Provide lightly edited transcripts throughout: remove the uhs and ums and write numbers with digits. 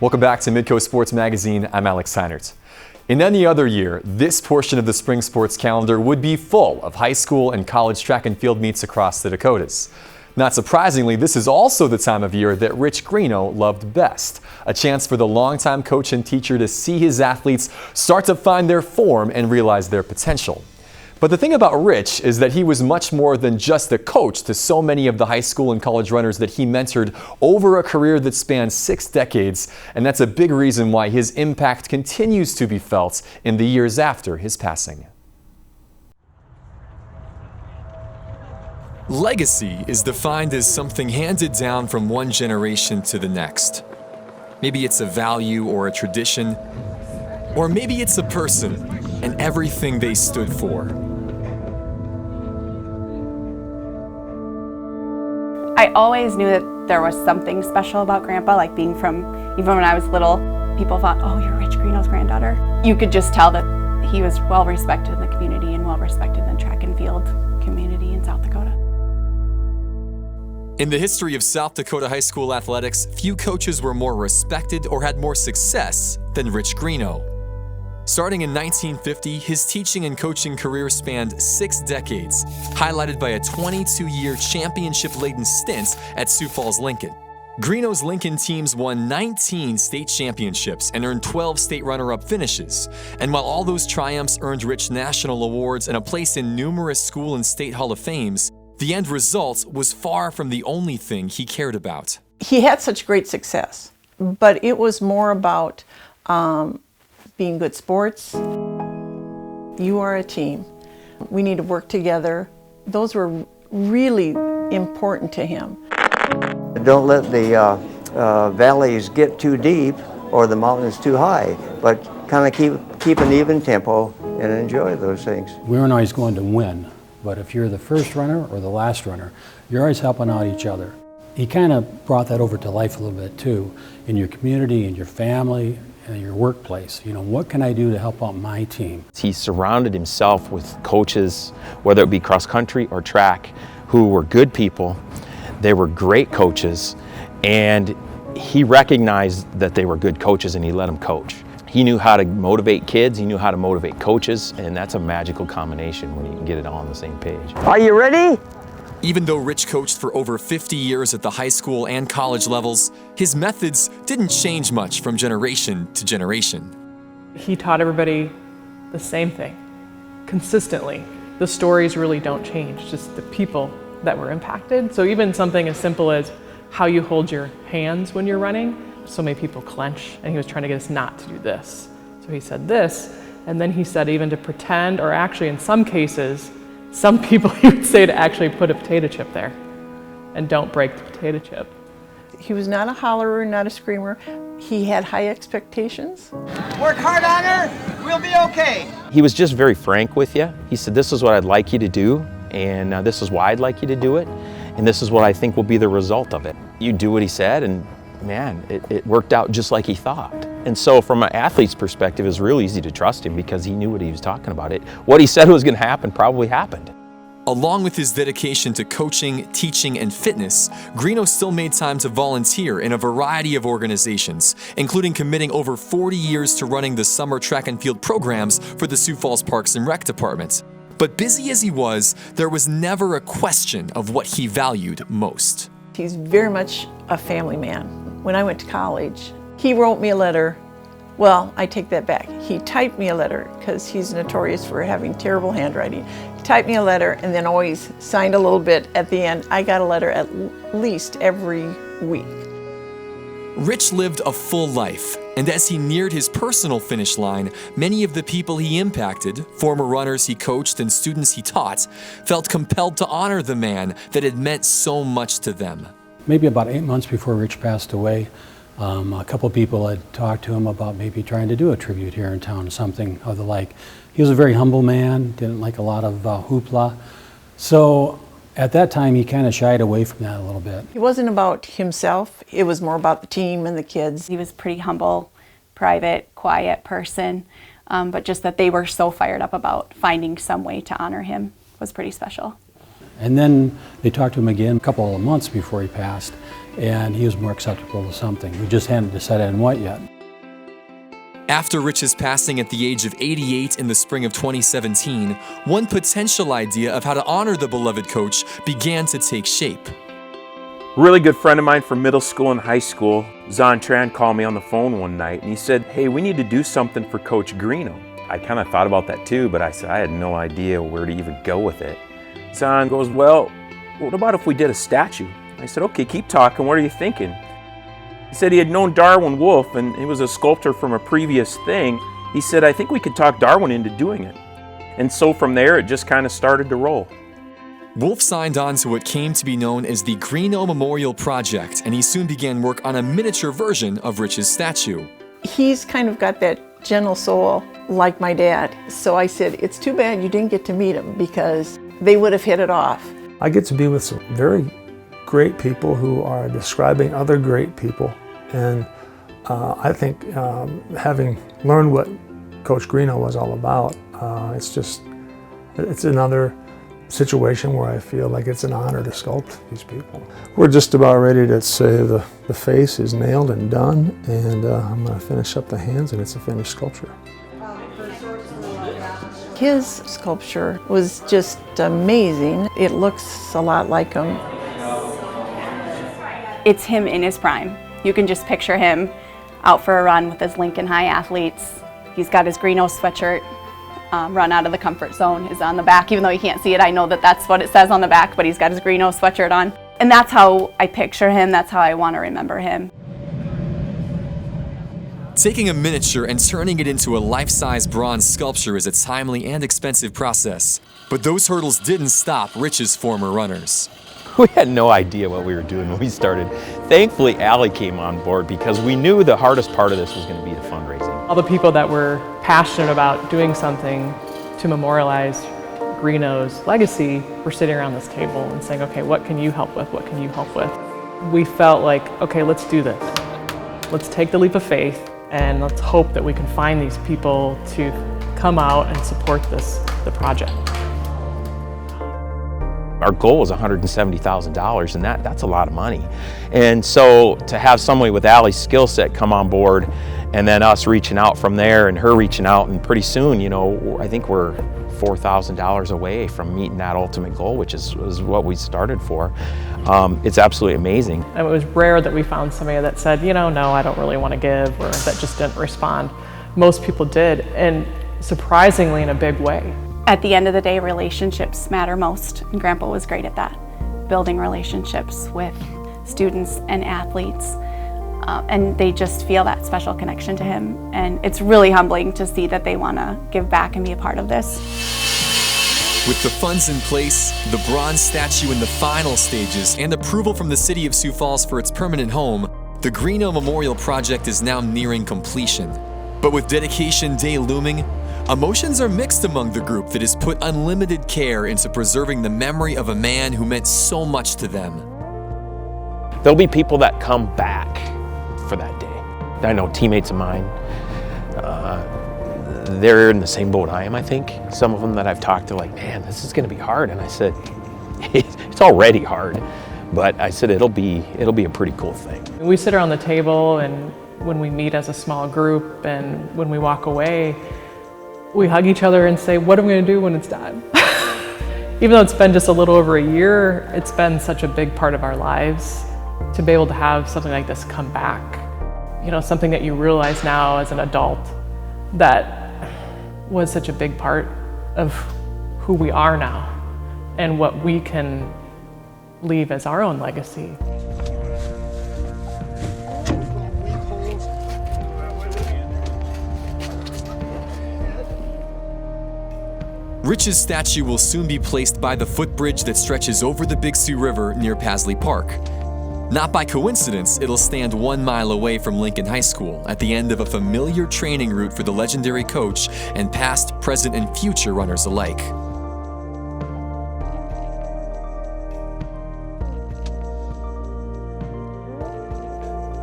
Welcome back to MIDCO Sports Magazine. I'm Alex Seinert. In any other year, this portion of the spring sports calendar would be full of high school and college track and field meets across the Dakotas. Not surprisingly, this is also the time of year that Rich Greeno loved best. A chance for the longtime coach and teacher to see his athletes start to find their form and realize their potential. But the thing about Rich is that he was much more than just a coach to so many of the high school and college runners that he mentored over a career that spanned 6 decades, and that's a big reason why his impact continues to be felt in the years after his passing. Legacy is defined as something handed down from one generation to the next. Maybe it's a value or a tradition, or maybe it's a person and everything they stood for. I always knew that there was something special about Grandpa, like being from, even when I was little, people thought, oh, you're Rich Greeno's granddaughter. You could just tell that he was well respected in the community and well respected in the track and field community in South Dakota. In the history of South Dakota high school athletics, few coaches were more respected or had more success than Rich Greeno. Starting in 1950, his teaching and coaching career spanned 6 decades, highlighted by a 22-year championship-laden stint at Sioux Falls Lincoln. Greeno's Lincoln teams won 19 state championships and earned 12 state runner-up finishes. And while all those triumphs earned Rich national awards and a place in numerous school and state Hall of Fames, the end result was far from the only thing he cared about. He had such great success, but it was more about being good sports. You are a team. We need to work together. Those were really important to him. Don't let the valleys get too deep or the mountains too high, but kind of keep an even tempo and enjoy those things. We weren't always going to win, but if you're the first runner or the last runner, you're always helping out each other. He kind of brought that over to life a little bit too, in your community, in your family, in your workplace. You know, what can I do to help out my team? He surrounded himself with coaches, whether it be cross country or track, who were good people. They were great coaches, and he recognized that they were good coaches and he let them coach. He knew how to motivate kids, he knew how to motivate coaches, and that's a magical combination when you can get it all on the same page. Are you ready? Even though Rich coached for over 50 years at the high school and college levels, his methods didn't change much from generation to generation. He taught everybody the same thing, consistently. The stories really don't change, just the people that were impacted. So even something as simple as how you hold your hands when you're running. So many people clench, and he was trying to get us not to do this. So he said this, and then he said even to pretend, or actually in some cases, some people he would say to actually put a potato chip there and don't break the potato chip. He was not a hollerer, not a screamer. He had high expectations. Work hard on her, we'll be okay. He was just very frank with you. He said, this is what I'd like you to do, and this is why I'd like you to do it, and this is what I think will be the result of it. You do what he said, and man, it worked out just like he thought. And so from an athlete's perspective, it was real easy to trust him because he knew what he was talking about. What he said was going to happen probably happened. Along with his dedication to coaching, teaching, and fitness, Greeno still made time to volunteer in a variety of organizations, including committing over 40 years to running the summer track and field programs for the Sioux Falls Parks and Rec Department. But busy as he was, there was never a question of what he valued most. He's very much a family man. When I went to college, he wrote me a letter. Well, I take that back. He typed me a letter because he's notorious for having terrible handwriting. He typed me a letter and then always signed a little bit at the end. I got a letter at least every week. Rich lived a full life, and as he neared his personal finish line, many of the people he impacted, former runners he coached and students he taught, felt compelled to honor the man that had meant so much to them. Maybe about 8 months before Rich passed away, a couple people had talked to him about maybe trying to do a tribute here in town, something of the like. He was a very humble man, didn't like a lot of hoopla. So at that time, he kind of shied away from that a little bit. It wasn't about himself. It was more about the team and the kids. He was a pretty humble, private, quiet person, but just that they were so fired up about finding some way to honor him was pretty special. And then they talked to him again a couple of months before he passed, and he was more acceptable to something. We just hadn't decided on what yet. After Rich's passing at the age of 88 in the spring of 2017, one potential idea of how to honor the beloved coach began to take shape. A really good friend of mine from middle school and high school, Zon Tran, called me on the phone one night and he said, "Hey, we need to do something for Coach Greeno." I kind of thought about that too, but I said I had no idea where to even go with it. Zon goes, "Well, what about if we did a statue?" I said, "Okay, keep talking. What are you thinking?" He said he had known Darwin Wolf and he was a sculptor from a previous thing. He said, "I think we could talk Darwin into doing it." And so from there, it just kind of started to roll. Wolf signed on to what came to be known as the Greeno Memorial Project, and he soon began work on a miniature version of Rich's statue. He's kind of got that gentle soul like my dad. So I said, it's too bad you didn't get to meet him because they would have hit it off. I get to be with some very great people who are describing other great people. And I think having learned what Coach Greeno was all about, it's another situation where I feel like it's an honor to sculpt these people. We're just about ready to say the face is nailed and done, and I'm going to finish up the hands, and it's a finished sculpture. His sculpture was just amazing. It looks a lot like him. It's him in his prime. You can just picture him out for a run with his Lincoln High athletes. He's got his Greeno sweatshirt. Run out of the comfort zone is on the back. Even though you can't see it, I know that that's what it says on the back, but he's got his Greeno sweatshirt on. And that's how I picture him. That's how I want to remember him. Taking a miniature and turning it into a life-size bronze sculpture is a timely and expensive process. But those hurdles didn't stop Rich's former runners. We had no idea what we were doing when we started. Thankfully, Allie came on board because we knew the hardest part of this was going to be the fundraising. All the people that were passionate about doing something to memorialize Greeno's legacy were sitting around this table and saying, okay, what can you help with? What can you help with? We felt like, okay, let's do this. Let's take the leap of faith and let's hope that we can find these people to come out and support the project. Our goal was $170,000, and that's a lot of money. And so to have somebody with Allie's skill set come on board, and then us reaching out from there, and her reaching out, and pretty soon, you know, I think we're $4,000 away from meeting that ultimate goal, which is what we started for. It's absolutely amazing. And it was rare that we found somebody that said, you know, no, I don't really want to give, or that just didn't respond. Most people did, and surprisingly in a big way. At the end of the day, relationships matter most, and Grandpa was great at that. Building relationships with students and athletes, and they just feel that special connection to him. And it's really humbling to see that they want to give back and be a part of this. With the funds in place, the bronze statue in the final stages, and approval from the city of Sioux Falls for its permanent home, the Greeno Memorial Project is now nearing completion. But with Dedication Day looming, emotions are mixed among the group that has put unlimited care into preserving the memory of a man who meant so much to them. There'll be people that come back for that day. I know teammates of mine, they're in the same boat I am, I think. Some of them that I've talked to, like, man, this is gonna be hard. And I said, it's already hard, but I said, it'll be a pretty cool thing. We sit around the table, and when we meet as a small group, and when we walk away, we hug each other and say, what are we gonna do when it's done? Even though it's been just a little over a year, it's been such a big part of our lives to be able to have something like this come back. You know, something that you realize now as an adult that was such a big part of who we are now and what we can leave as our own legacy. Rich's statue will soon be placed by the footbridge that stretches over the Big Sioux River near Pasley Park. Not by coincidence, it'll stand 1 mile away from Lincoln High School, at the end of a familiar training route for the legendary coach and past, present, and future runners alike.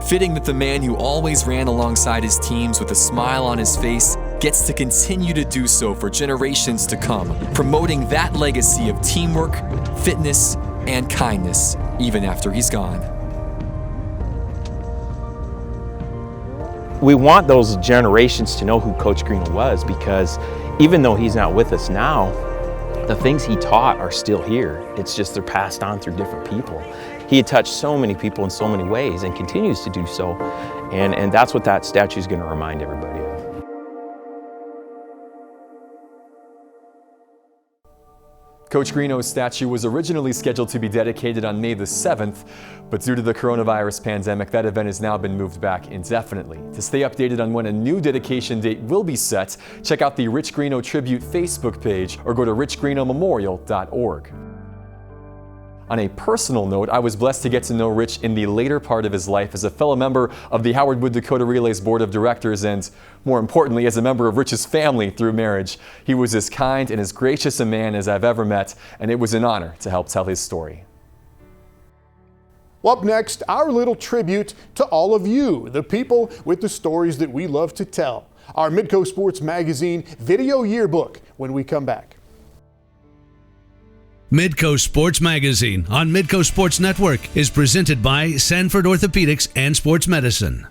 Fitting that the man who always ran alongside his teams with a smile on his face gets to continue to do so for generations to come, promoting that legacy of teamwork, fitness, and kindness even after he's gone. We want those generations to know who Coach Greeno was, because even though he's not with us now, the things he taught are still here. It's just they're passed on through different people. He had touched so many people in so many ways and continues to do so. And that's what that statue is going to remind everybody of. Coach Greeno's statue was originally scheduled to be dedicated on May the 7th, but due to the coronavirus pandemic, that event has now been moved back indefinitely. To stay updated on when a new dedication date will be set, check out the Rich Greeno Tribute Facebook page or go to richgreenomemorial.org. On a personal note, I was blessed to get to know Rich in the later part of his life as a fellow member of the Howard Wood Dakota Relay's Board of Directors and, more importantly, as a member of Rich's family through marriage. He was as kind and as gracious a man as I've ever met, and it was an honor to help tell his story. Up next, our little tribute to all of you, the people with the stories that we love to tell. Our MIDCO Sports Magazine video yearbook when we come back. MIDCO Sports Magazine on MIDCO Sports Network is presented by Sanford Orthopedics and Sports Medicine.